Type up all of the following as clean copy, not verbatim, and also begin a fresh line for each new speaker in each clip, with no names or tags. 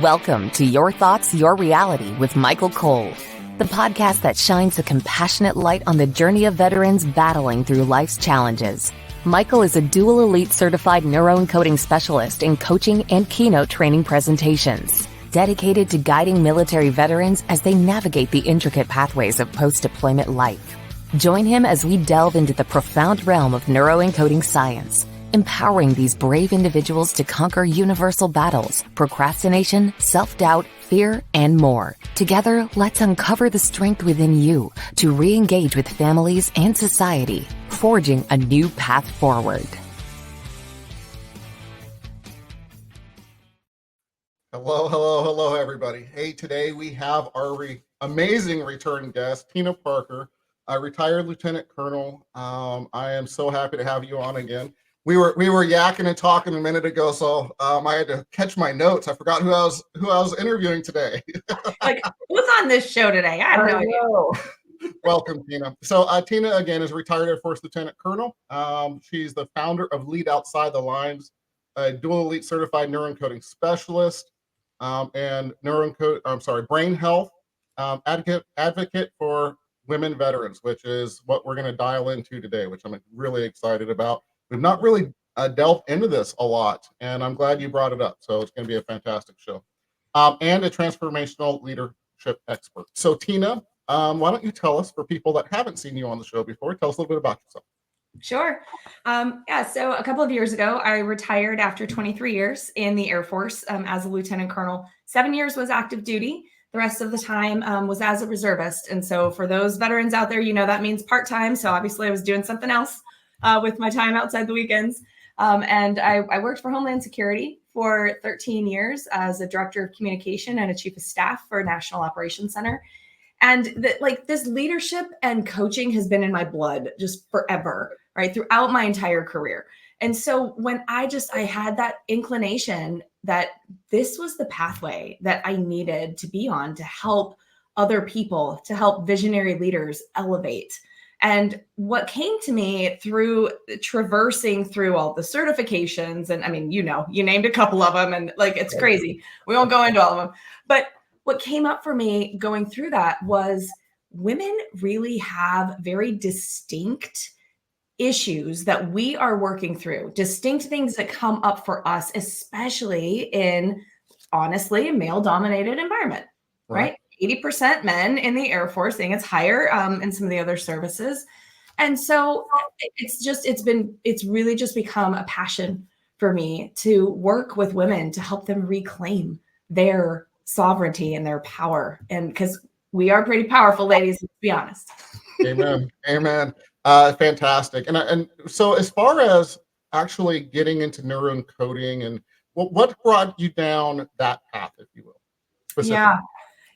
Welcome to Your Thoughts, Your Reality with Michael Cole, the podcast that shines a compassionate light on the journey of veterans battling through life's challenges. Michael is a dual elite certified neuroencoding specialist in coaching and keynote training presentations, dedicated to guiding military veterans as they navigate the intricate pathways of post-deployment life. Join him as we delve into the profound realm of neuroencoding science, empowering these brave individuals to conquer universal battles, procrastination, self-doubt, fear, and more. Together, let's uncover the strength within you to re-engage with families and society, forging a new path forward.
Hello, everybody. Hey, today we have our amazing return guest, Tina Parker, a retired lieutenant colonel. I am so happy to have you on again. We were yakking and talking a minute ago, so I had to catch my notes. I forgot who I was interviewing today.
Like, who's on this show today? I have no idea.
Welcome, Tina. So Tina, again, is retired Air Force Lieutenant Colonel. She's the founder of Lead Outside the Lines, a dual elite certified neuroencoding specialist, and brain health advocate for women veterans, which is what we're going to dial into today, which I'm really excited about. We've not really delved into this a lot, and I'm glad you brought it up. So it's going to be a fantastic show. And a transformational leadership expert. So Tina, why don't you tell us, for people that haven't seen you on the show before, tell us a little bit about yourself.
Sure. So a couple of years ago, I retired after 23 years in the Air Force as a lieutenant colonel. 7 years was active duty. The rest of the time was as a reservist. And so for those veterans out there, you know that means part-time. So obviously I was doing something else with my time outside the weekends. And I worked for Homeland Security for 13 years as a director of communication and a chief of staff for a National Operations Center. And this leadership and coaching has been in my blood just forever, right? Throughout my entire career. And so when I had that inclination that this was the pathway that I needed to be on to help other people, to help visionary leaders elevate. And what came to me through traversing through all the certifications, and I mean, you named a couple of them, and it's crazy. We won't go into all of them. But what came up for me going through that was women really have very distinct issues that we are working through, distinct things that come up for us, especially in, honestly, a male-dominated environment, right? 80% men in the Air Force. I think it's higher in some of the other services. And so it's really just become a passion for me to work with women to help them reclaim their sovereignty and their power. And because we are pretty powerful, ladies, let's be honest.
Amen. Fantastic. And so as far as actually getting into neuroencoding, and what brought you down that path, if you will? Specifically?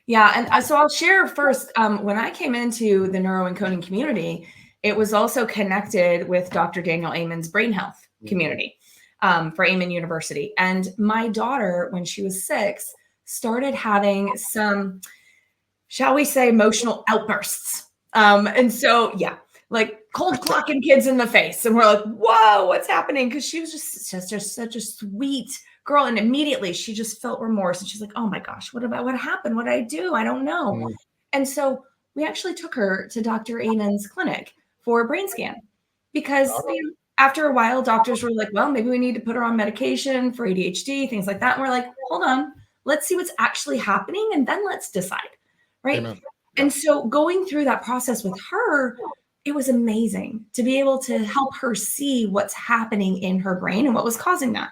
Yeah. And so I'll share first, when I came into the neuroencoding community, it was also connected with Dr. Daniel Amen's brain health community for Amen University. And my daughter, when she was 6, started having some, shall we say, emotional outbursts. And so, cold clocking kids in the face. And we're like, whoa, what's happening? Because she was just such a sweet girl. And immediately she just felt remorse. And she's like, oh my gosh, what happened? What did I do? I don't know. And so we actually took her to Dr. Amen's clinic for a brain scan because after a while, doctors were like, well, maybe we need to put her on medication for ADHD, things like that. And we're like, hold on, let's see what's actually happening. And then let's decide. Right. Amen. And so going through that process with her, it was amazing to be able to help her see what's happening in her brain and what was causing that.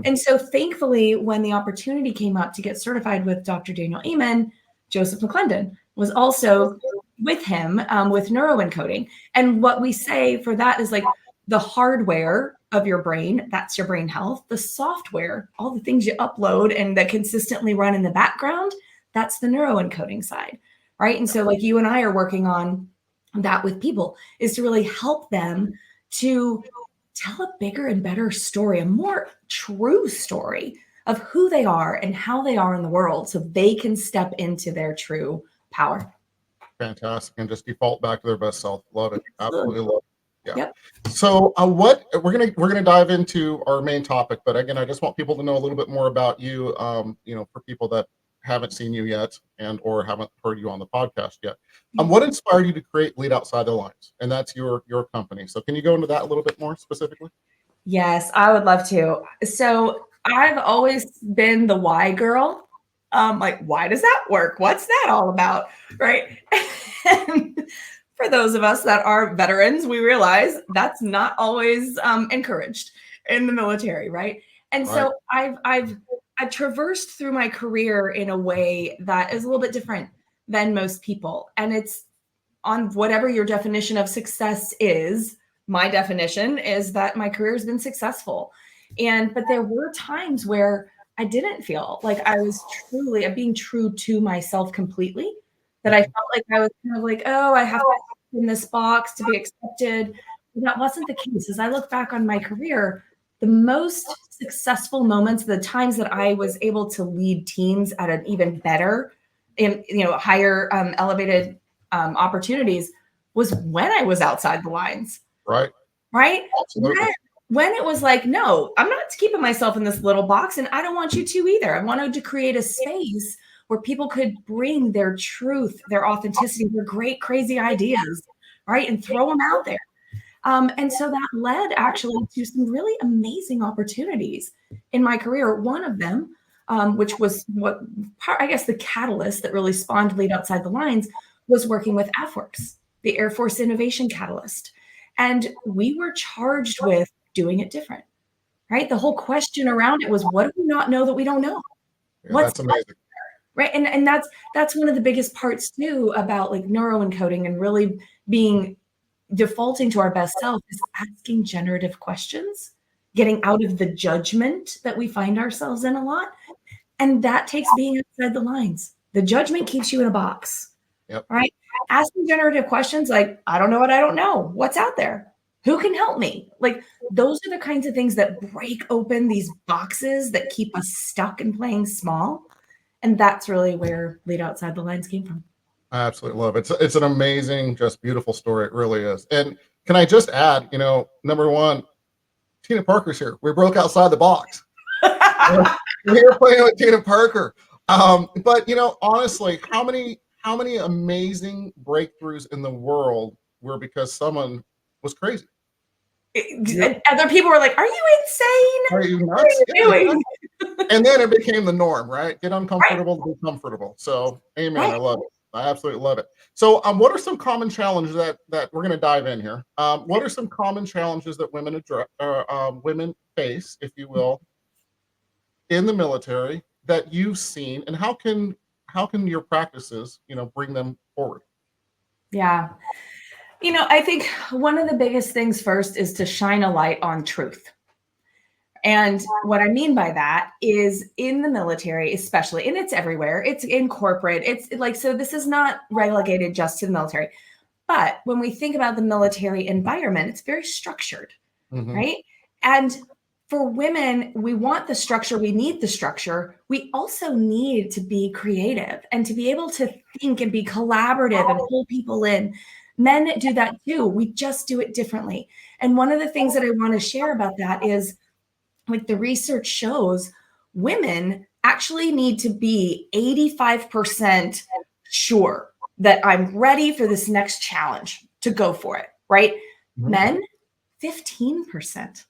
And so thankfully, when the opportunity came up to get certified with Dr. Daniel Amen, Joseph McClendon was also with him with neuroencoding. And what we say for that is the hardware of your brain, that's your brain health. The software, all the things you upload and that consistently run in the background, that's the neuroencoding side, right? And so you and I are working on that with people, is to really help them to tell a bigger and better story, a more true story of who they are and how they are in the world so they can step into their true power.
Fantastic. And just default back to their best self. Love it. Absolutely love Yeah.
Yep.
So what we're gonna dive into our main topic, but again, I just want people to know a little bit more about you. For people that haven't seen you yet and or haven't heard you on the podcast yet. What inspired you to create Lead Outside the Lines? And that's your company. So can you go into that a little bit more specifically?
Yes, I would love to. So I've always been the why girl. Like, why does that work? What's that all about? Right. And for those of us that are veterans, we realize that's not always encouraged in the military, right? And so I've traversed through my career in a way that is a little bit different than most people. And it's on whatever your definition of success is. My definition is that my career has been successful. But there were times where I didn't feel like I was truly being true to myself completely, that I felt like I was kind of like, oh, I have to fit in this box to be accepted. But that wasn't the case. As I look back on my career, the most successful moments, the times that I was able to lead teams at an even better, higher elevated opportunities was when I was outside the lines.
Right. Absolutely.
When it was like, no, I'm not keeping myself in this little box, and I don't want you to either. I wanted to create a space where people could bring their truth, their authenticity, their great, crazy ideas, right, and throw them out there. And so that led actually to some really amazing opportunities in my career. One of them, which was the catalyst that really spawned Lead Outside the Lines, was working with AFWERX, the Air Force Innovation Catalyst. And we were charged with doing it different, right? The whole question around it was, what do we not know that we don't know?
Yeah, that's amazing.
Right. And that's one of the biggest parts too about like neuroencoding and really defaulting to our best self is asking generative questions, getting out of the judgment that we find ourselves in a lot. And that takes being outside the lines. The judgment keeps you in a box.
Yep.
Right. Asking generative questions like, I don't know what I don't know. What's out there? Who can help me? Like, those are the kinds of things that break open these boxes that keep us stuck in playing small. And that's really where Lead Outside the Lines came from.
I absolutely love it. It's an amazing, just beautiful story. It really is. And can I just add, number one, Tina Parker's here. We broke outside the box. We're playing with Tina Parker. But honestly, how many amazing breakthroughs in the world were because someone was crazy?
Other people were like, are you insane?
Are you nuts? What are you doing? And then it became the norm, right? Get uncomfortable to be comfortable. So amen. Right. I love it. I absolutely love it. So what are some common challenges that we're going to dive in here? What are some common challenges that women face, if you will, in the military that you've seen, and how can your practices, bring them forward?
Yeah. I think one of the biggest things first is to shine a light on truth. And what I mean by that is in the military, especially, and it's everywhere, it's in corporate, it's like, so this is not relegated just to the military. But when we think about the military environment, it's very structured, right? And for women, we want the structure, we need the structure. We also need to be creative and to be able to think and be collaborative and pull people in. Men do that too. We just do it differently. And one of the things that I want to share about that is, like, the research shows women actually need to be 85% sure that I'm ready for this next challenge to go for it, right? Men, 15%.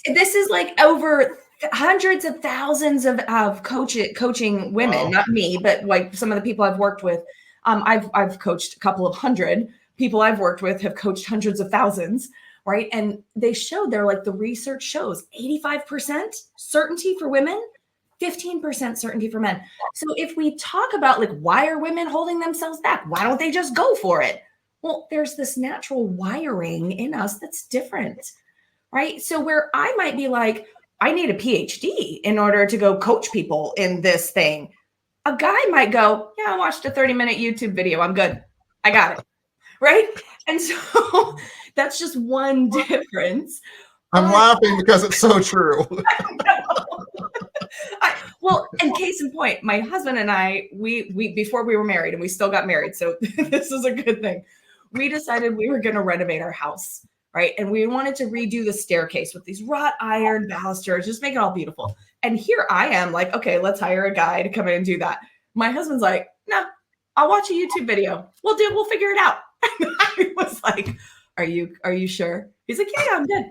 This is like over hundreds of thousands of coaching women, not me, but like some of the people I've worked with. I've coached a couple of hundred people I've worked with, have coached hundreds of thousands, right? And they showed, the research shows 85% certainty for women, 15% certainty for men. So if we talk about like, why are women holding themselves back? Why don't they just go for it? Well, there's this natural wiring in us that's different, right? So where I might be like, I need a PhD in order to go coach people in this thing. A guy might go, yeah, I watched a 30-minute YouTube video. I'm good. I got it. Right. And so that's just one difference.
I'm laughing because it's so true.
Well, and case in point, my husband and I, we before we were married, and we still got married, so this is a good thing. we decided we were going to renovate our house, right? And we wanted to redo the staircase with these wrought iron balusters, just make it all beautiful. And here I am like, okay, let's hire a guy to come in and do that. My husband's like, no, I'll watch a YouTube video. We'll figure it out. And I was like, are you sure? He's like, yeah, I'm good.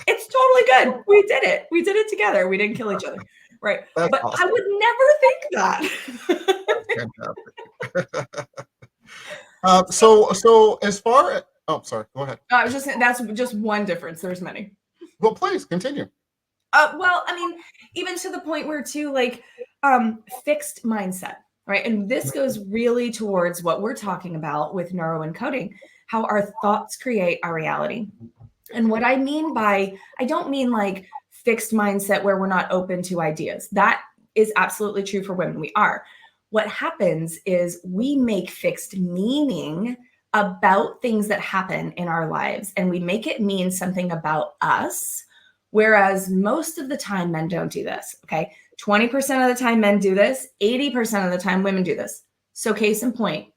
It's totally good. We did it. We did it together. We didn't kill each other. Right.
That's
but
awesome.
I would never think that.
Fantastic. So as far as, oh, sorry, go ahead.
I was just saying that's just one difference. There's many.
Well, please continue.
Well, I mean, even to the point where too, like, fixed mindset, right? And this goes really towards what we're talking about with neuroencoding, how our thoughts create our reality. And what I mean by, I don't mean like fixed mindset where we're not open to ideas. That is absolutely true for women. We are. What happens is we make fixed meaning about things that happen in our lives, and we make it mean something about us. Whereas most of the time, men don't do this. Okay. 20% of the time, men do this. 80% of the time, women do this. So case in point,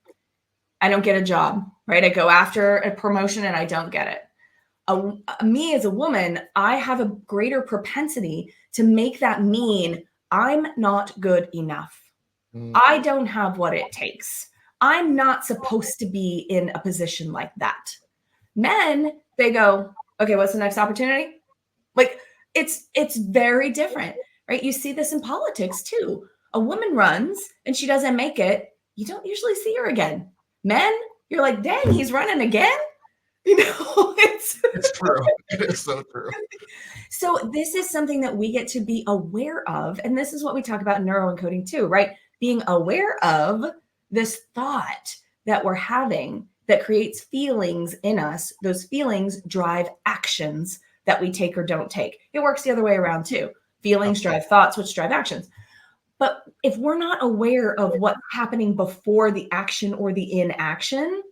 I don't get a job, right? I go after a promotion and I don't get it. Me as a woman, I have a greater propensity to make that mean I'm not good enough. I don't have what it takes. I'm not supposed to be in a position like that. Men, they go, okay, what's the next opportunity? Like it's very different, right? You see this in politics too. A woman runs and she doesn't make it. You don't usually see her again. Men, you're like, dang, he's running again. You know, it's
true. It is so true.
So this is something that we get to be aware of. And this is what we talk about in neuroencoding too, right? Being aware of this thought that we're having that creates feelings in us. Those feelings drive actions that we take or don't take. It works the other way around too. Feelings drive thoughts, which drive actions. But if we're not aware of what's happening before the action or the inaction,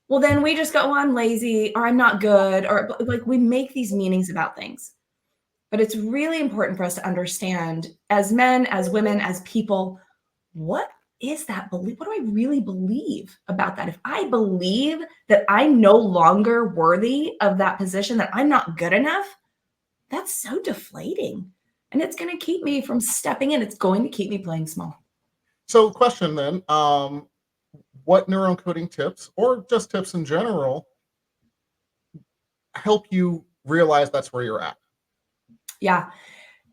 well, then we just go, oh, I'm lazy, or I'm not good, or like we make these meanings about things. But it's really important for us to understand as men, as women, as people, what is that belief? What do I really believe about that? If I believe that I'm no longer worthy of that position, that I'm not good enough, that's so deflating. And it's going to keep me from stepping in. It's going to keep me playing small.
So question then, what neuroencoding tips or just tips in general help you realize that's where you're at?
Yeah,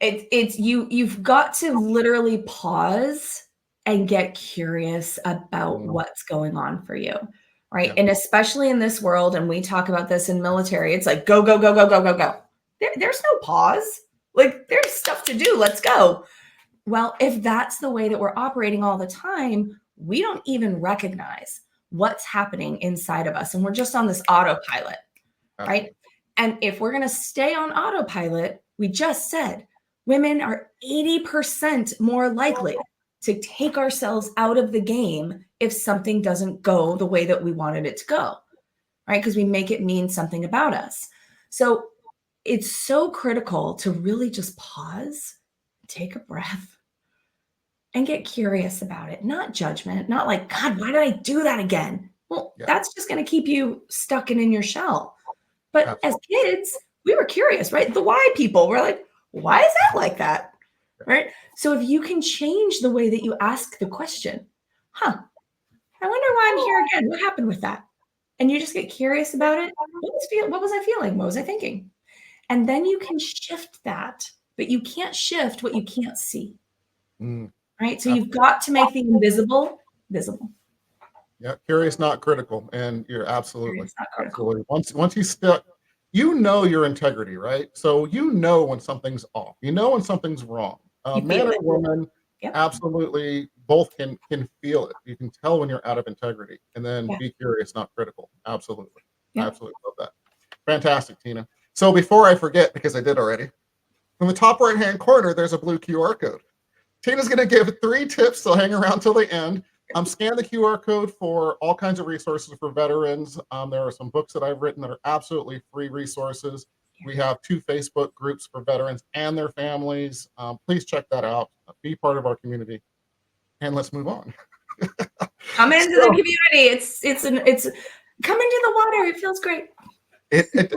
it's you've got to literally pause and get curious about what's going on for you, right? And especially in this world, and we talk about this in military, it's like go, go, go, go, go, go, go. There's no pause. Like there's stuff to do. Let's go. Well, if that's the way that we're operating all the time, we don't even recognize what's happening inside of us. And we're just on this autopilot, right? And if we're going to stay on autopilot, we just said women are 80% more likely to take ourselves out of the game if something doesn't go the way that we wanted it to go, right? Because we make it mean something about us. So it's so critical to really just pause, take a breath, and get curious about it. Not judgment, not like, God, why did I do that again? Well, that's just going to keep you stuck in your shell. But as kids, we were curious, right? The why people were like, why is that like that? Right? So if you can change the way that you ask the question, I wonder why I'm here again. What happened with that? And you just get curious about it. What was I feeling? What was I thinking? And then you can shift that, but you can't shift what you can't see. Right? So you've got to make the invisible visible.
Yeah, curious, not critical. And you're absolutely. Once you step, you know your integrity, right? So you know when something's off. You know when something's wrong. Man and woman, absolutely, both can feel it. You can tell when you're out of integrity. And then be curious, not critical. Absolutely. Absolutely love that. Fantastic, Tina. So before I forget, because I did already, in the top right-hand corner, there's a blue QR code. Tina's going to give 3 tips, so hang around till the end. Scan the QR code for all kinds of resources for veterans. There are some books that I've written that are absolutely free resources. We have 2 Facebook groups for veterans and their families. Please check that out. Be part of our community. And let's move on.
Come into the community. Come into the water. It feels great.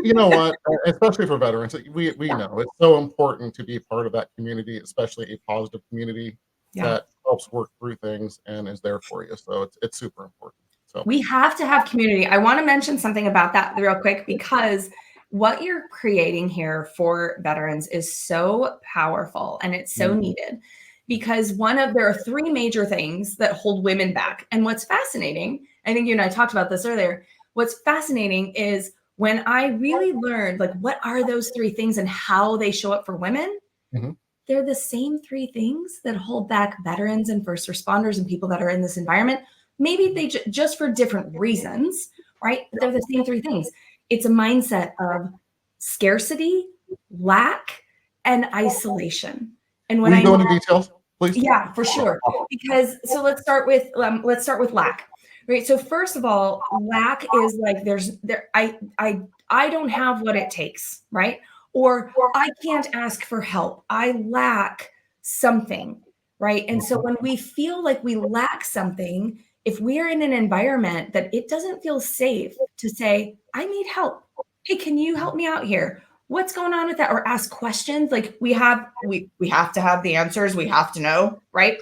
You know what? Especially for veterans, we know it's so important to be part of that community, especially a positive community
Yeah.
that helps work through things and is there for you. So it's super important. So
We have to have community. I want to mention something about that real quick, because what you're creating here for veterans is so powerful and it's so needed, because there are three major things that hold women back. And what's fascinating, I think you and I talked about this earlier, what's fascinating is when I really learned, like, what are those three things and how they show up for women,
Mhm.
they're the same three things that hold back veterans and first responders and people that are in this environment. Maybe they just for different reasons, right? But they're the same three things. It's a mindset of scarcity, lack, and isolation. And when
Will you
I
go into details, please?
yeah, for sure. Because so let's start with lack. Right. So first of all, lack is like I don't have what it takes, right? Or I can't ask for help. I lack something, right? And so when we feel like we lack something, if we are in an environment that it doesn't feel safe to say, I need help. Hey, can you help me out here? What's going on with that? Or ask questions. Like we have to have the answers. We have to know, right?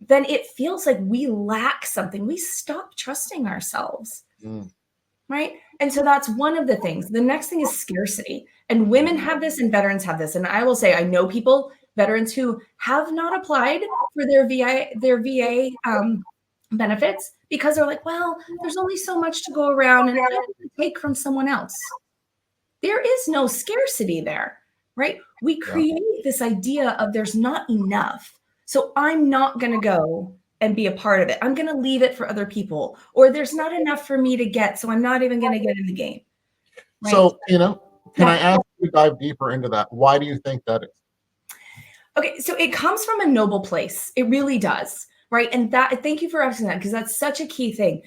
Then it feels like we lack something. We stop trusting ourselves,
Mm.
right? And so that's one of the things. The next thing is scarcity. And women have this and veterans have this. And I will say, I know veterans who have not applied for their VA benefits because they're like, well, there's only so much to go around and I want to take from someone else. There is no scarcity there, right? We create this idea of there's not enough. So I'm not going to go and be a part of it. I'm going to leave it for other people. Or there's not enough for me to get, so I'm not even going to get in the game. Right?
So, can I
Yeah.
ask you to dive deeper into that? Why do you think that is?
Okay, so it comes from a noble place. It really does, right? And thank you for asking that, because that's such a key thing.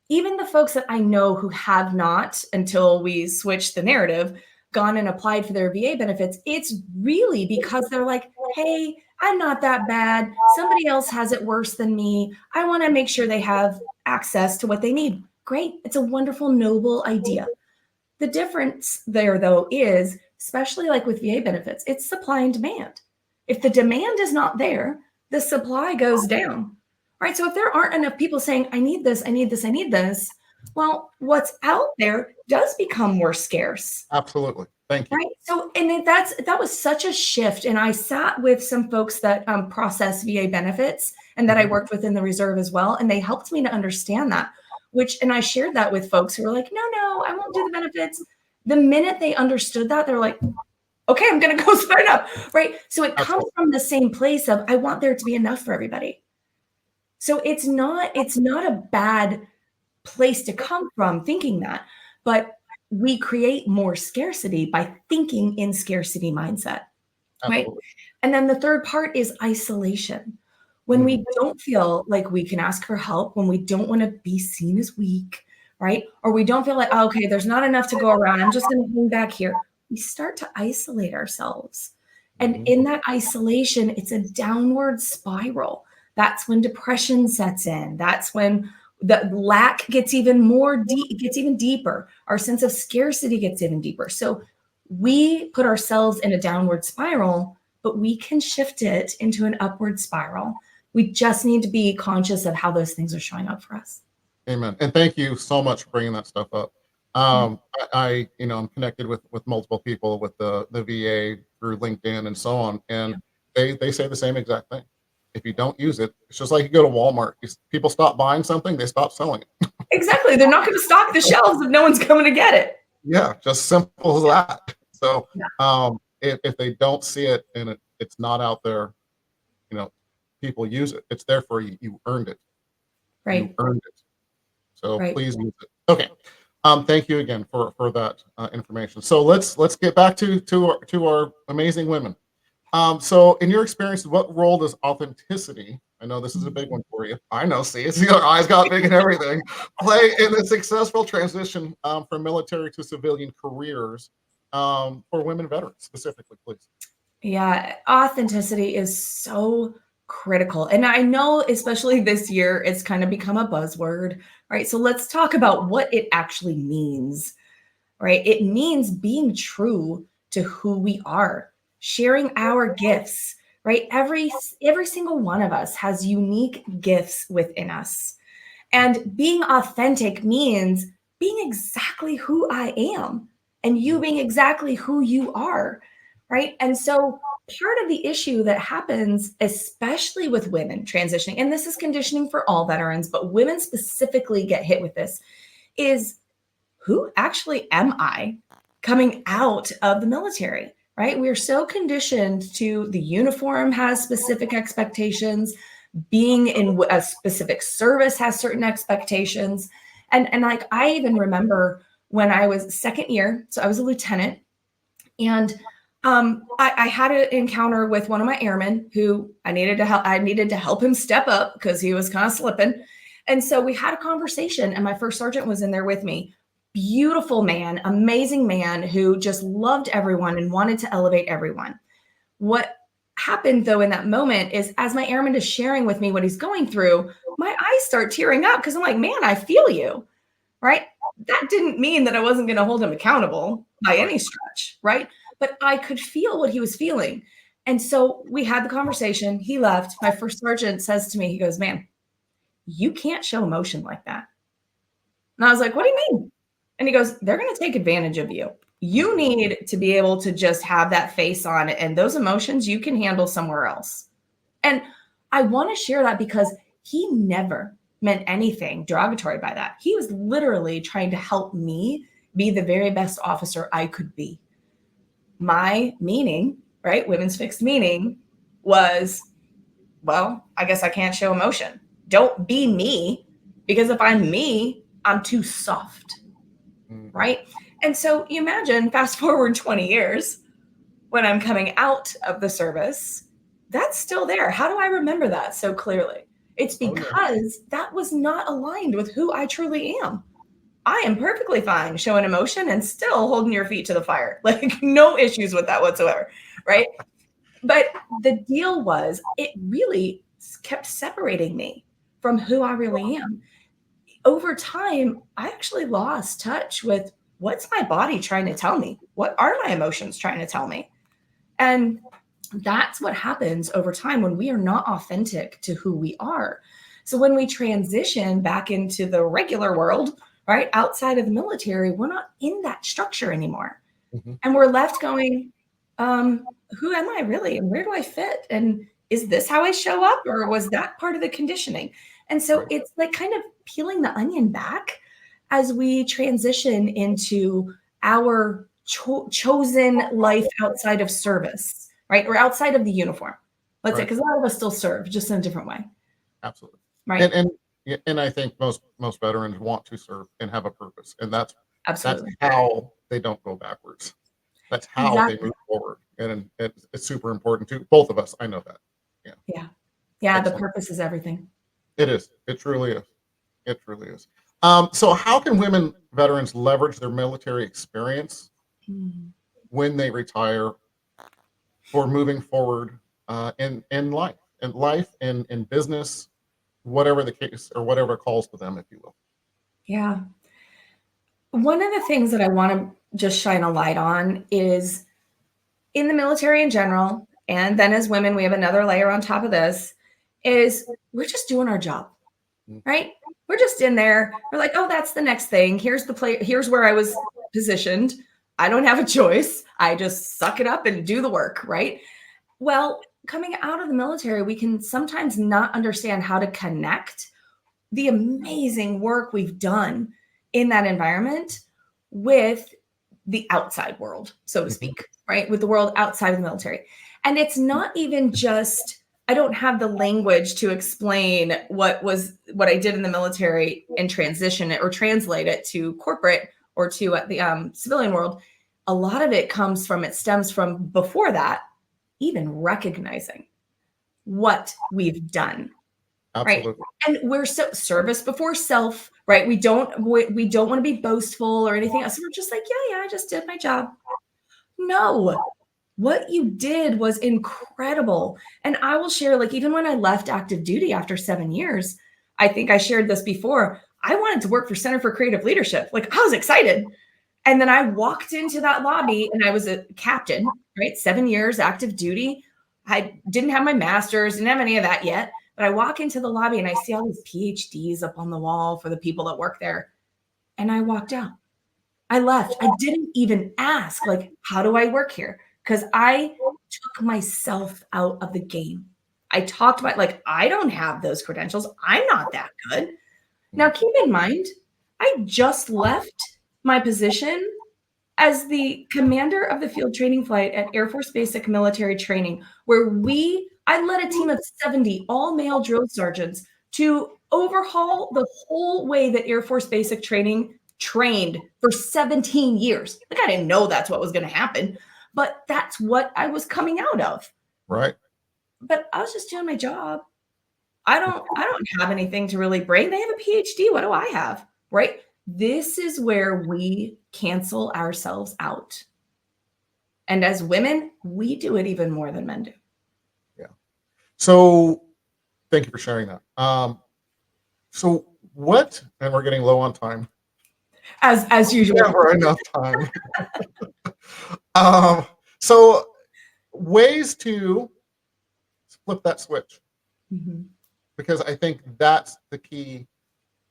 Even the folks that I know who have not, until we switch the narrative, gone and applied for their VA benefits, it's really because they're like, hey, I'm not that bad. Somebody else has it worse than me. I want to make sure they have access to what they need. Great. It's a wonderful, noble idea. The difference there, though, is, especially like with VA benefits, it's supply and demand. If the demand is not there, the supply goes down, right? So if there aren't enough people saying, I need this, I need this, I need this, well, what's out there does become more scarce.
Absolutely. Thank you.
Right. So, and that was such a shift. And I sat with some folks that process VA benefits and that I worked with in the reserve as well. And they helped me to understand that, and I shared that with folks who were like, no, I won't do the benefits. The minute they understood that, they're like, okay, I'm going to go sign up. Right. So it comes from the same place of, I want there to be enough for everybody. So it's not a bad place to come from thinking that, but we create more scarcity by thinking in scarcity mindset, right?
Absolutely.
And then the third part is isolation. When we don't feel like we can ask for help, when we don't want to be seen as weak, right? Or we don't feel like, oh, okay, there's not enough to go around. I'm just going to hang back here. We start to isolate ourselves. And in that isolation, it's a downward spiral. That's when depression sets in. That's when the lack gets even gets even deeper. Our sense of scarcity gets even deeper. So we put ourselves in a downward spiral, but we can shift it into an upward spiral. We just need to be conscious of how those things are showing up for us.
Amen. And thank you so much for bringing that stuff up. I'm connected with multiple people with the VA through LinkedIn and so on, and they say the same exact thing. If you don't use it, it's just like you go to Walmart. People stop buying something, they stop selling it.
Exactly. They're not going to stock the shelves if no one's coming to get it.
Yeah, just simple as that. So if they don't see it and it's not out there, people use it. It's there for you. You earned it.
Right.
You earned it. So
Right.
please use it. Okay. Thank you again for that information. So let's get back to our amazing women. So in your experience, what role does authenticity, I know this is a big one for you, I know, see your eyes got big and everything, play in the successful transition from military to civilian careers for women veterans specifically, please?
Yeah, authenticity is so critical. And I know, especially this year, it's kind of become a buzzword, right? So let's talk about what it actually means, right? It means being true to who we are, sharing our gifts, right? Every single one of us has unique gifts within us. And being authentic means being exactly who I am and you being exactly who you are, right? And so part of the issue that happens, especially with women transitioning, and this is conditioning for all veterans, but women specifically get hit with this, is who actually am I coming out of the military, right? We're so conditioned to the uniform has specific expectations, being in a specific service has certain expectations. And like, I even remember when I was second year, so I was a lieutenant, and I had an encounter with one of my airmen who I needed to help him step up because he was kind of slipping. And so we had a conversation, and my first sergeant was in there with me. Beautiful man, amazing man who just loved everyone and wanted to elevate everyone. What happened though in that moment is, as my airman is sharing with me what he's going through, my eyes start tearing up because I'm like, man, I feel you, right? That didn't mean that I wasn't going to hold him accountable by any stretch, right? But I could feel what he was feeling. And so we had the conversation. He left. My first sergeant says to me, he goes, man, you can't show emotion like that. And I was like, what do you mean? And he goes, they're going to take advantage of you. You need to be able to just have that face on it, and those emotions you can handle somewhere else. And I want to share that because he never meant anything derogatory by that. He was literally trying to help me be the very best officer I could be. My meaning, right, women's fixed meaning was, well, I guess I can't show emotion. Don't be me, because if I'm me, I'm too soft, right? And so you imagine, fast forward 20 years, when I'm coming out of the service, that's still there. How do I remember that so clearly? It's because that was not aligned with who I truly am. I am perfectly fine showing emotion and still holding your feet to the fire. Like, no issues with that whatsoever, right? But the deal was, it really kept separating me from who I really am. Over time, I actually lost touch with what's my body trying to tell me? What are my emotions trying to tell me? And that's what happens over time when we are not authentic to who we are. So when we transition back into the regular world, right, outside of the military, we're not in that structure anymore. And we're left going, who am I really? And where do I fit? And is this how I show up? Or was that part of the conditioning? And so it's like kind of peeling the onion back as we transition into our chosen life outside of service, right? Or outside of the uniform. Let's say, because a lot of us still serve, just in a different way.
Absolutely.
Right.
And I think most veterans want to serve and have a purpose. And that's
Absolutely.
how they don't go backwards. That's how they move forward. And it's super important to both of us. I know that.
Yeah.
Excellent.
The purpose is everything.
It is. It truly is. It truly is. So how can women veterans leverage their military experience when they retire for moving forward in life and in business, whatever the case or whatever calls to them, if you will?
Yeah. One of the things that I want to just shine a light on is, in the military in general, and then as women, we have another layer on top of this, is we're just doing our job, right? We're just in there. We're like, oh, that's the next thing. Here's the play. Here's where I was positioned. I don't have a choice. I just suck it up and do the work, right? Well, coming out of the military, we can sometimes not understand how to connect the amazing work we've done in that environment with the outside world, so to speak, right? With the world outside of the military. And it's not even just, I don't have the language to explain what I did in the military and transition it or translate it to corporate or to the civilian world. A lot of it stems from before that, even recognizing what we've done.
Absolutely.
Right. And we're so service before self, right? We don't want to be boastful or anything else. We're just like, yeah, I just did my job. No, What you did was incredible. And I will share, like, even when I left active duty after 7 years, I think I shared this before, I wanted to work for Center for Creative Leadership. Like, I was excited. And then I walked into that lobby and I was a captain, right? 7 years active duty. I didn't have my master's, didn't have any of that yet. But I walk into the lobby and I see all these PhDs up on the wall for the people that work there. And I walked out. I left. I didn't even ask, like, how do I work here? Because I took myself out of the game. I talked about, like, I don't have those credentials. I'm not that good. Now, keep in mind, I just left my position as the commander of the field training flight at Air Force Basic Military Training, where I led a team of 70 all-male drill sergeants to overhaul the whole way that Air Force Basic Training trained for 17 years. Like, I didn't know that's what was going to happen, but that's what I was coming out of.
Right.
But I was just doing my job. I don't have anything to really bring. They have a PhD. What do I have? Right? This is where we cancel ourselves out. And as women, we do it even more than men do.
Yeah. So thank you for sharing that. So what, and we're getting low on time.
As usual.
Never enough time. So ways to flip that switch.
Mm-hmm.
Because I think that's the key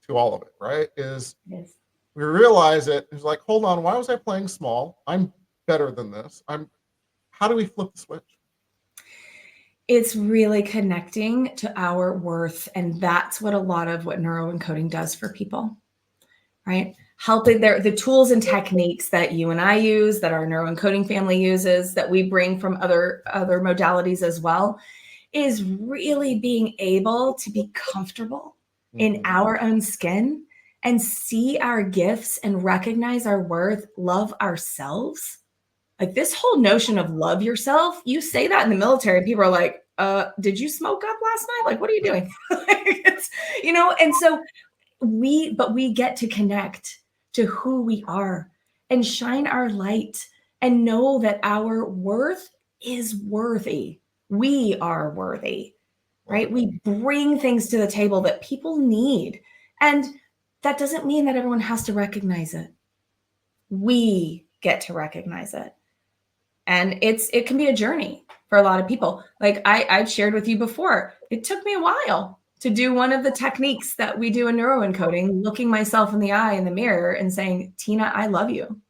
to all of it, right? Is
Yes.
we realize it. It's like, hold on, why was I playing small? I'm better than this. How do we flip the switch?
It's really connecting to our worth. And that's what a lot of what neuroencoding does for people, right? Helping the tools and techniques that you and I use, that our neuroencoding family uses, that we bring from other modalities as well, is really being able to be comfortable in our own skin and see our gifts and recognize our worth, love ourselves. Like, this whole notion of love yourself, you say that in the military and people are like, did you smoke up last night? Like, what are you doing? And so we get to connect to who we are and shine our light and know that our worth is worthy. We are worthy, right? We bring things to the table that people need. And that doesn't mean that everyone has to recognize it. We get to recognize it. And it can be a journey for a lot of people. Like I've shared with you before, it took me a while to do one of the techniques that we do in neuroencoding, looking myself in the eye in the mirror and saying, Tina, I love you.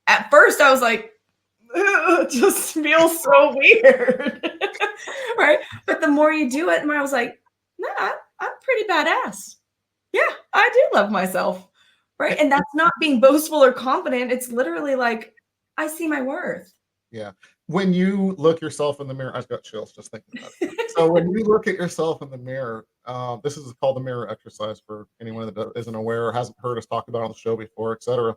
At first I was like, it just feels so weird. Right? But the more you do it, the more I was like, nah, I'm pretty badass. Yeah, I do love myself. Right? And that's not being boastful or confident. It's literally like, I see my worth.
Yeah. When you look yourself in the mirror, I've got chills just thinking about it. So when you look at yourself in the mirror, this is called the mirror exercise for anyone that isn't aware or hasn't heard us talk about it on the show before, etc.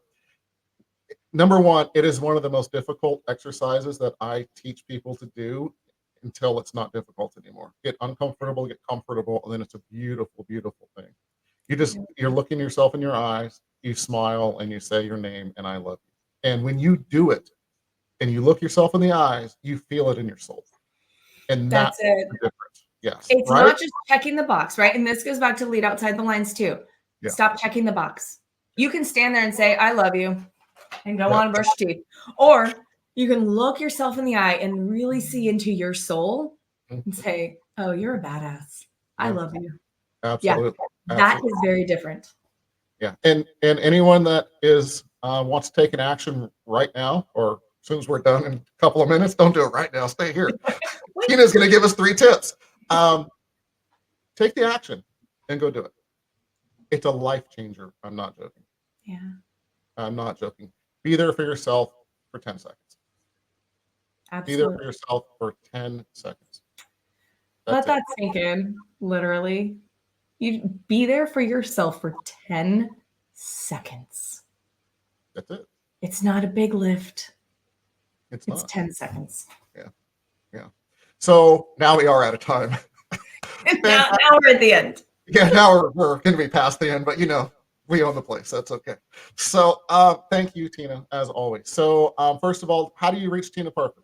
Number one, it is one of the most difficult exercises that I teach people to do until it's not difficult anymore. Get uncomfortable, get comfortable, and then it's a beautiful, beautiful thing. You're looking yourself in your eyes, you smile, and you say your name, and I love you. And when you do it, and you look yourself in the eyes, you feel it in your soul. And that's the difference. Yes.
It's right? Not just checking the box, right? And this goes back to lead outside the lines too. Yeah. Stop checking the box. You can stand there and say, I love you, and go on and brush your teeth. Or you can look yourself in the eye and really see into your soul and say, oh, you're a badass. I love you.
Absolutely.
Yeah, that is very different.
Yeah. And anyone that is wants to take an action right now, or as soon as we're done in a couple of minutes, don't do it right now. Stay here. Tina's going to give us 3 tips. Take the action and go do it. It's a life changer. I'm not joking.
Yeah.
I'm not joking. Be there for yourself for 10 seconds.
Absolutely.
Be there for yourself for 10 seconds.
Let that sink in, literally. You be there for yourself for 10 seconds.
That's it.
It's not a big lift.
It's
10 seconds.
Yeah. So now we are out of time.
now we're at the end.
Yeah, now we're going to be past the end, but we own the place. That's okay. So thank you, Tina, as always. So first of all, how do you reach Tina Parker?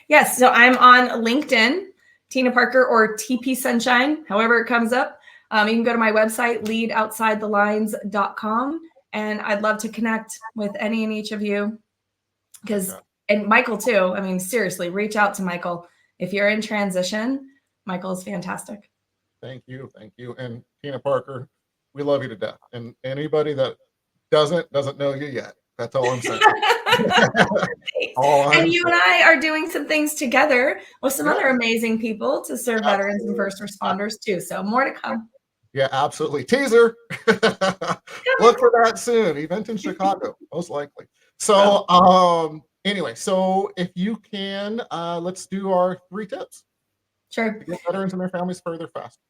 Yes. So I'm on LinkedIn, Tina Parker or TP Sunshine, however it comes up. You can go to my website, leadoutsidethelines.com. And I'd love to connect with any and each of you and Michael too. I mean, seriously, reach out to Michael. If you're in transition, Michael is fantastic.
Thank you. And Tina Parker, we love you to death. And anybody that doesn't know you yet. That's all I'm saying.
And you and I are doing some things together with some other amazing people to serve veterans and first responders too. So more to come.
Yeah, absolutely. Teaser. Look for that soon. Event in Chicago, most likely. So anyway, so if you can, let's do our 3 tips.
Sure.
To get veterans and their families further faster.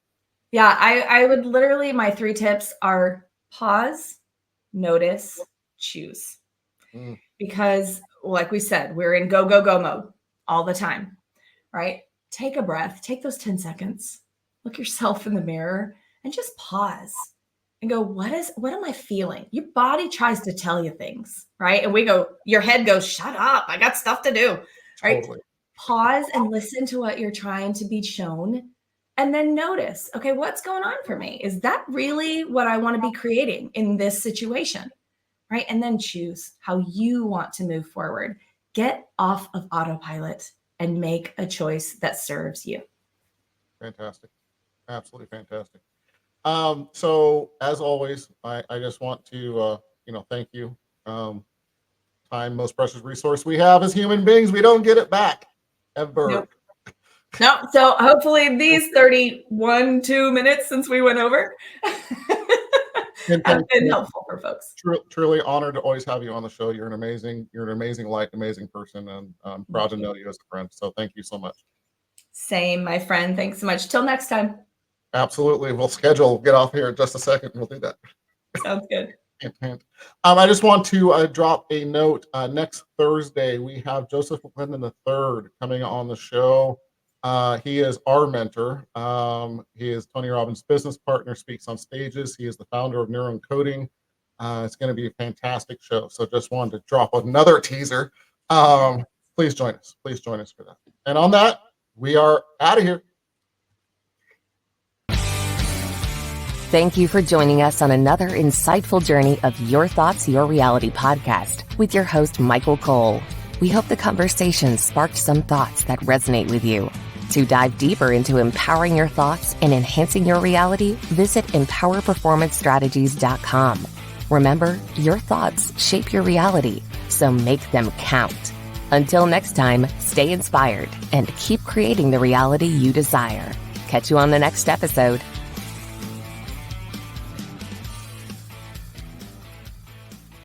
Yeah, I would literally, my 3 tips are pause, notice, choose. Because like we said, we're in go, go, go mode all the time, right? Take a breath, take those 10 seconds, look yourself in the mirror and just pause and go, what am I feeling? Your body tries to tell you things, right? And your head goes, shut up. I got stuff to do, right? Totally. Pause and listen to what you're trying to be shown. And then notice, okay, what's going on for me? Is that really what I want to be creating in this situation? Right? And then choose how you want to move forward. Get off of autopilot and make a choice that serves you.
Fantastic. Absolutely fantastic. So as always, I just want to, thank you. Time, most precious resource we have as human beings. We don't get it back ever.
Nope. So hopefully these 2 minutes since we went over have been helpful for folks.
Truly honored to always have you on the show. You're an amazing light, amazing person, and I'm proud to know you as a friend. So thank you so much.
Same, my friend. Thanks so much. Till next time.
Absolutely. We'll get off here in just a second. We'll do that.
Sounds good.
I just want to drop a note. Next Thursday, we have Joseph Linden III coming on the show. He is our mentor. He is Tony Robbins' business partner, speaks on stages. He is the founder of Neuroencoding. It's going to be a fantastic show. So just wanted to drop another teaser. Please join us. Please join us for that. And on that, we are out of here.
Thank you for joining us on another insightful journey of Your Thoughts, Your Reality podcast with your host, Michael Cole. We hope the conversation sparked some thoughts that resonate with you. To dive deeper into empowering your thoughts and enhancing your reality, visit empowerperformancestrategies.com. Remember, your thoughts shape your reality, so make them count. Until next time, stay inspired and keep creating the reality you desire. Catch you on the next episode.